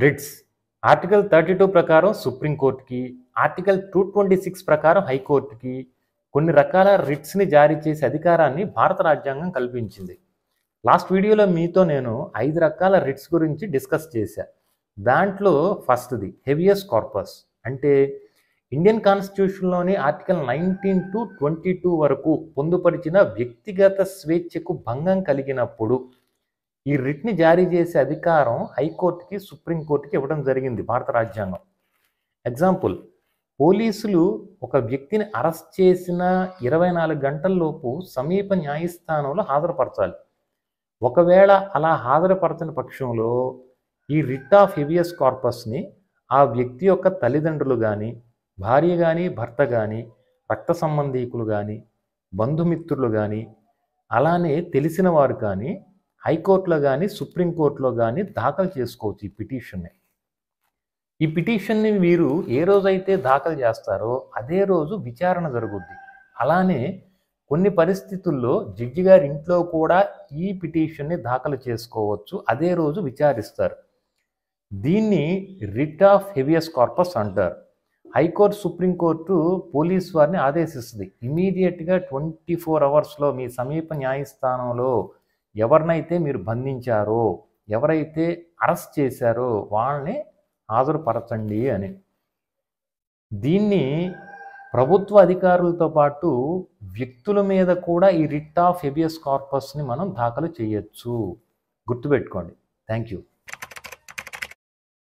Writs article 32 ప్రకారం సుప్రీంకోర్టుకి, article 226 ప్రకారం హైకోర్టుకి కొన్ని రకాల రిట్స్ని జారీ చేసే అధికారాన్ని భారత రాజ్యాంగం కల్పించింది. లాస్ట్ వీడియోలో మీతో నేను 5 రకాల రిట్స్ గురించి డిస్కస్ చేశా. దాంట్లో ఫస్ట్ది హెవియస్ కార్పస్, అంటే ఇండియన్ కాన్స్టిట్యూషన్లోని ఆర్టికల్ 19 to 22 వరకు పొందుపరిచిన వ్యక్తిగత స్వేచ్ఛకు భంగం కలిగినప్పుడు ఈ రిట్ని జారీ చేసే అధికారం హైకోర్టుకి, సుప్రీంకోర్టుకి ఇవ్వడం జరిగింది భారత రాజ్యాంగం. ఎగ్జాంపుల్, పోలీసులు ఒక వ్యక్తిని అరెస్ట్ చేసిన 24 గంటల్లోపు సమీప న్యాయస్థానంలో హాజరుపరచాలి. ఒకవేళ అలా హాజరుపరచని పక్షంలో ఈ రిట్ ఆఫ్ హెవియస్ కార్పస్ని ఆ వ్యక్తి యొక్క తల్లిదండ్రులు కానీ, భార్య కానీ, భర్త కానీ, రక్త సంబంధీకులు కానీ, బంధుమిత్రులు కానీ, అలానే తెలిసిన వారు కానీ హైకోర్టులో కానీ, సుప్రీంకోర్టులో కానీ దాఖలు చేసుకోవచ్చు ఈ పిటిషన్ని. ఈ పిటిషన్ని వీరు ఏ రోజైతే దాఖలు చేస్తారో అదే రోజు విచారణ జరుగుద్ది. అలానే కొన్ని పరిస్థితుల్లో జడ్జి గారి ఇంట్లో కూడా ఈ పిటిషన్ని దాఖలు చేసుకోవచ్చు, అదే రోజు విచారిస్తారు. దీన్ని రిట్ ఆఫ్ హెవియస్ కార్పస్ అంటారు. హైకోర్టు, సుప్రీంకోర్టు పోలీస్ వారిని ఆదేశిస్తుంది, ఇమీడియట్గా 24 అవర్స్లో మీ సమీప న్యాయస్థానంలో ఎవరినైతే మీరు బంధించారో, ఎవరైతే అరెస్ట్ చేశారో వాళ్ళని హాజరుపరచండి అని. దీన్ని ప్రభుత్వ అధికారులతో పాటు వ్యక్తుల మీద కూడా ఈ రిట్ ఆఫ్ హెబియస్ కార్పస్ని మనం దాఖలు చేయొచ్చు. గుర్తుపెట్టుకోండి. Thank you.